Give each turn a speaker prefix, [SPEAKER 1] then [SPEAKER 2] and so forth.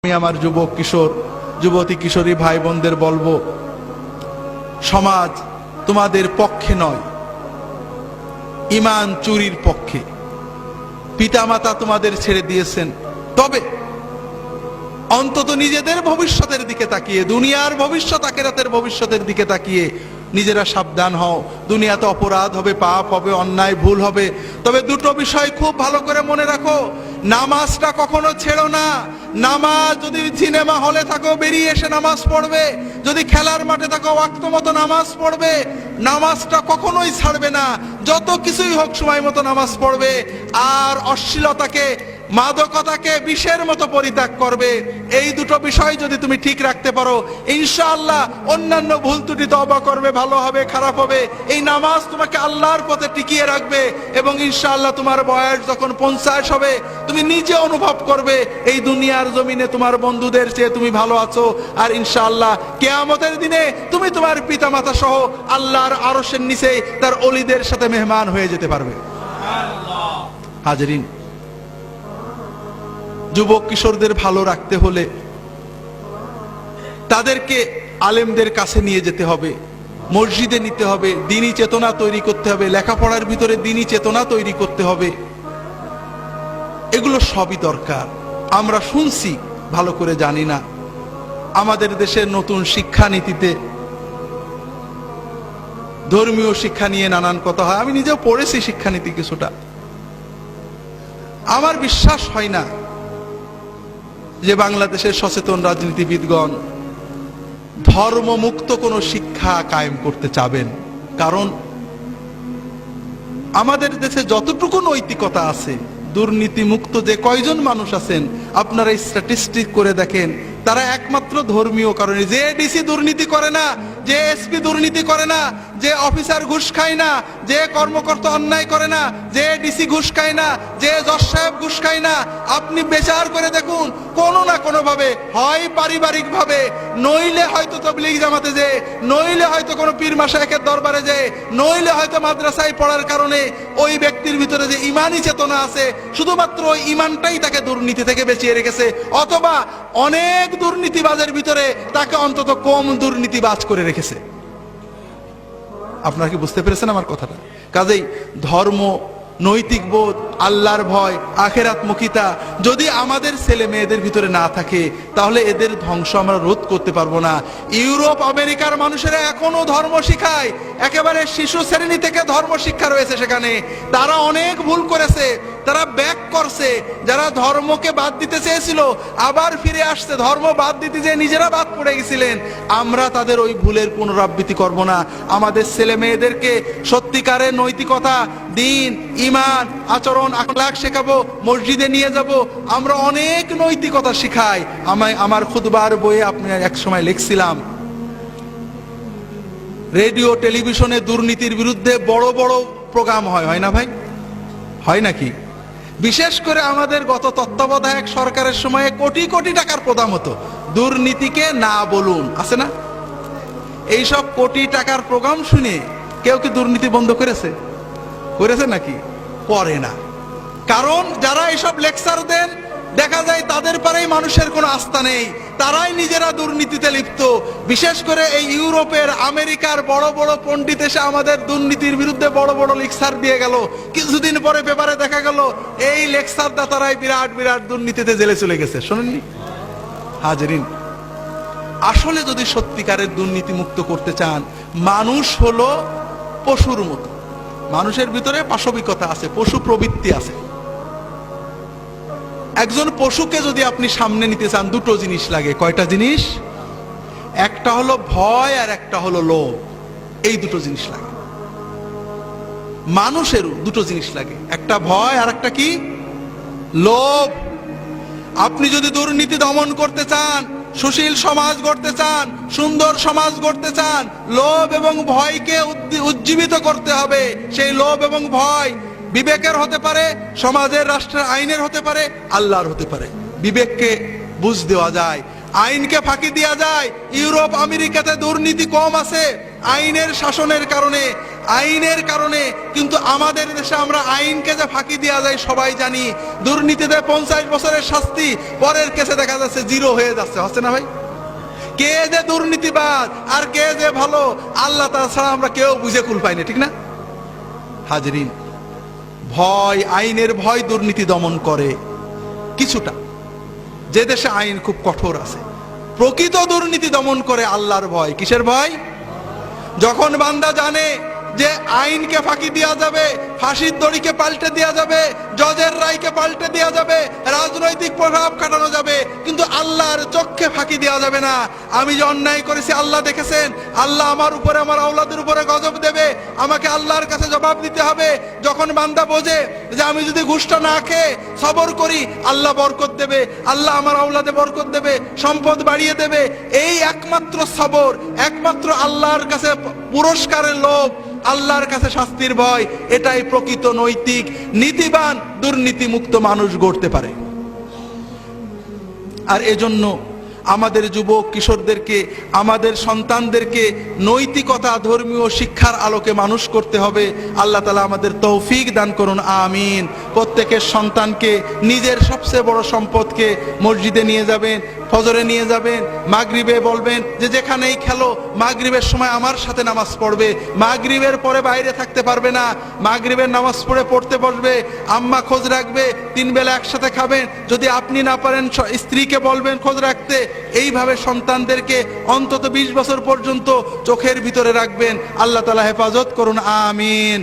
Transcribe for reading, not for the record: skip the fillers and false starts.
[SPEAKER 1] আমি আমার যুবক কিশোর যুবতী কিশোরী ভাই বোনদের বলবো, সমাজ তোমাদের পক্ষে নয়, ঈমান চুরির পক্ষে। পিতামাতা তোমাদের ছেড়ে দিয়েছেন, তবে অন্তত নিজেদের ভবিষ্যতের দিকে তাকিয়ে, দুনিয়ার ভবিষ্যৎ আখিরাতের ভবিষ্যতের দিকে তাকিয়ে নিজেরা সাবধান হও। দুনিয়াতে অপরাধ হবে, পাপ হবে, অন্যায় ভুল হবে, তবে দুটো বিষয় খুব ভালো করে মনে রাখো। নামাজটা কখনো ছেড়ো না। নামাজ, যদি সিনেমা হলে থাকো বেরিয়ে এসে নামাজ পড়বে, যদি খেলার মাঠে থাকো ওয়াক্ত মতো নামাজ পড়বে। নামাজটা কখনোই ছাড়বে না, যত কিছুই হোক সময় মতো নামাজ পড়বে। আর অশ্লীলতাকে, মাদকতাকে বিষের মতো পরিত্যাগ করবে। এই দুটো বিষয় যদি তুমি ঠিক রাখতে পারো, ইনশাআল্লাহ অন্যান্য ভুল ত্রুটি তওবা করবে, ভালো হবে, খারাপ হবে, এই নামাজ তোমাকে আল্লাহর পথে টিকিয়ে রাখবে। এবং ইনশাআল্লাহ তোমার বয়স যখন 50 হবে, তুমি নিজে অনুভব করবে এই দুনিয়ার জমিনে তোমার বন্ধুদের চেয়ে তুমি ভালো আছো। আর ইনশাআল্লাহ কিয়ামতের দিনে তুমি তোমার পিতামাতা সহ আল্লাহর আরশের নিচে তার ওলিদের সাথে মেহমান হয়ে যেতে পারবে। হাজরিন, যুবক কিশোরদের ভালো রাখতে হলে তাদেরকে আলেমদের কাছে নিয়ে যেতে হবে, মসজিদে নিতে হবে, দ্বীনি চেতনা তৈরি করতে হবে, লেখাপড়ার ভিতরে দ্বীনি চেতনা তৈরি করতে হবে। এগুলো সবই দরকার। আমরা শুনছি, ভালো করে জানি না। আমাদের দেশের নতুন শিক্ষানীতিতে ধর্মীয় শিক্ষা নিয়ে নানান কথা হয়। আমি নিজেও পড়েছি শিক্ষানীতি কিছুটা। আমার বিশ্বাস হয় না যে বাংলাদেশের সচেতন রাজনীতিবিদগণ ধর্মমুক্ত কোনো শিক্ষা কায়েম করতে চাবেন। কারণ আমাদের দেশে যতটুকু নৈতিকতা আছে, দুর্নীতি মুক্ত যে কয়জন মানুষ আছেন আপনারা স্ট্যাটিস্টিক করে দেখেন, তারা একমাত্র ধর্মীয় কারণে। যে ডিসি দুর্নীতি করে না, যে এসপি দুর্নীতি করে না, যে অফিসার ঘুষ খায় না, যে কর্মকর্তা অন্যায় করে না, যে ডিসি ঘুষ খায় না, যে জজ সাহেব ঘুষ খায় না, আপনি বিচার করে দেখুন, কোনো না কোনো ভাবে, হয় পারিবারিক ভাবে, নইলে হয়তো তাবলীগ জামাতে যে, নইলে হয়তো কোনো পীর মাশায়েখের দরবারে যে, নইলে হয়তো মাদ্রাসায় পড়ার কারণে ওই ব্যক্তির ভিতরে যে ঈমানি চেতনা আছে, শুধুমাত্র ওই ঈমানটাই তাকে দুর্নীতি থেকে বাঁচিয়ে রেখেছে। অথবা অনেক দুর্নীতিবাজের ভিতরে তাকে অন্তত কম দুর্নীতিবাজ করে রেখেছে। আপনারা কি বুঝতে পেরেছেন আমার কথাটা? কাজেই ধর্ম, নৈতিক বোধ, আল্লাহর ভয়, আখিরাতমুখিতা যদি আমাদের ছেলে মেয়েদের ভিতরে না থাকে, তাহলে এদের ধ্বংস আমরা রোধ করতে পারবো না। ইউরোপ আমেরিকার মানুষেরা এখনো ধর্ম শিখায়, একেবারে শিশু শ্রেণী থেকে ধর্ম শিক্ষা রয়েছে সেখানে। তারা অনেক ভুল করেছে, তারা ব্যাক করছে। যারা ধর্মকে বাদ দিতে চেয়েছিল আবার ফিরে আসছে, ধর্ম বাদ দিতে যে নিজেরা বাদ পড়ে গেছিলেন। আমরা তাদের ওই ভুলের পুনরাবৃত্তি করব না। আমাদের ছেলে মেয়েদেরকে সত্যিকারের নৈতিকতা, দ্বীন, ঈমান, আচরণ, আখলাক শেখাবো, মসজিদে নিয়ে যাব। আমরা অনেক নৈতিকতা শিখাই। আমার খুতবার বইয়ে আপনি এক সময় লিখছিলাম, রেডিও টেলিভিশনে দুর্নীতির বিরুদ্ধে বড় বড় প্রোগ্রাম হয় না ভাই? হয় নাকি? বিশেষ করে আমাদের গত তত্ত্বাবধায়ক সরকারের সময়ে কোটি কোটি টাকার প্রোগ্রাম হতো, দুর্নীতিকে না বলুন, আছে না? এইসব কোটি টাকার প্রোগ্রাম শুনে কেউ কি দুর্নীতি বন্ধ করেছে? করেছে নাকি? করে না। কারণ যারা এইসব লেকচার দেন, দেখা যায় তাদের পরেই মানুষের কোনো আস্থা নেই, তারাই নিজেরা দুর্নীতিতে লিপ্ত। বিশেষ করে এই ইউরোপের, আমেরিকার বড় বড় পণ্ডিত এসে আমাদের দুর্নীতির বিরুদ্ধে বড় বড় লেকচার দিয়ে গেল। কিছুদিন পরে পেপারে দেখা গেল এই লেকচার দাতারাই বিরাট বিরাট দুর্নীতিতে জেলে চলে গেছে। শোনেননি? হাজরিন, আসলে যদি সত্যিকারের দুর্নীতি মুক্ত করতে চান, মানুষ হলো পশুর মতো। মানুষের ভিতরে পাশবিকতা আছে, পশু প্রবৃত্তি আছে। একজন পশুকে যদি আপনি সামনে নিতে চান, দুটো জিনিস লাগে। কয়টা জিনিস? একটা হলো ভয় আর একটা হলো লোভ। এই দুটো জিনিস লাগে। মানুষেরও দুটো জিনিস লাগে, একটা ভয় আর একটা কি? লোভ। আপনি যদি দুর্নীতি দমন করতে চান, সুশীল সমাজ গড়তে চান, সুন্দর সমাজ গড়তে চান, লোভ এবং ভয়কে উজ্জীবিত করতে হবে। সেই লোভ এবং ভয় বিবেকের হতে পারে, সমাজের, রাষ্ট্রের আইনের হতে পারে, আল্লাহর হতে পারে। বিবেককে বুঝ দেওয়া যায়, আইনকে ফাঁকি দেওয়া যায়। ইউরোপ আমেরিকাতে দুর্নীতি কম আছে আইনের শাসনের কারণে। আইনের কারণে। কিন্তু আমাদের দেশে আমরা আইনকে যে ফাঁকি দেওয়া যায় সবাই জানি। দুর্নীতিতে 50 বছরের শাস্তি, পরের কেসে দেখা যাচ্ছে 0 হয়ে যাচ্ছে, হচ্ছে না ভাই? কে যে দুর্নীতিবাদ আর কে যে ভালো আল্লাহ তাআলা ছাড়া আমরা কেউ বুঝে কুল পাই না, ঠিক না হাজরিন? ভয়, আইনের ভয় দুর্নীতি দমন করে কিছুটা। যে দেশে আইন খুব কঠোর আছে, প্রকৃত দুর্নীতি দমন করে আল্লাহর ভয়। কিসের ভয়? যখন বান্দা জানে যে আইনকে ফাঁকি দেওয়া যাবে, ফাঁসির দড়িকে পাল্টে দেওয়া যাবে, জজের রায়কে পাল্টে দেওয়া যাবে, রাজনৈতিক প্রভাব খাটানো যাবে, কিন্তু আল্লাহর চোখকে ফাঁকি দেওয়া যাবে না। আমি যে অন্যায় করেছি আল্লাহ দেখেছেন, আল্লাহ আমার উপরে, আমার আওলাদের উপরে গজব দেবে, আমাকে আল্লাহর কাছে জবাব দিতে হবে। যখন বান্দা বোঝে যে আমি যদি ঘুষটা না খেয়ে সবর করি আল্লাহ বরকত দেবে, আল্লাহ আমার আওলাদে বরকত দেবে, সম্পদ বাড়িয়ে দেবে, এই একমাত্র সবর, একমাত্র আল্লাহর কাছে পুরস্কারের লোভ, আল্লাহর কাছে শাস্তির ভয়, এটাই প্রকৃত নৈতিক নীতিবান দুর্নীতি মুক্ত মানুষ গড়তে পারে। আর এজন্য আমাদের যুবক কিশোরদেরকে, আমাদের সন্তানদেরকে নৈতিকতা, ধর্মীয় শিক্ষার আলোকে মানুষ করতে হবে। আল্লাহ তাআলা আমাদের তৌফিক দান করুন, আমিন। প্রত্যেকের সন্তানকে, নিজের সবচেয়ে বড় সম্পদকে মসজিদে নিয়ে যাবেন, ফজরে নিয়ে যাবেন, মাগরিবে বলবেন যে যেখানেই খেলো মাগরিবের সময় আমার সাথে নামাজ পড়বে। মাগরিবের পরে বাইরে থাকতে পারবে না, মাগরিবের নামাজ পড়তে বসবে, আম্মা খোঁজ রাখবে, 3 বেলা একসাথে খাবেন। যদি আপনি না পারেন স্ত্রীকে বলবেন খোঁজ রাখতে। এইভাবে সন্তানদেরকে অন্তত 20 বছর পর্যন্ত চোখের ভিতরে রাখবেন। আল্লাহ তাআলা হেফাজত করুন, আমিন।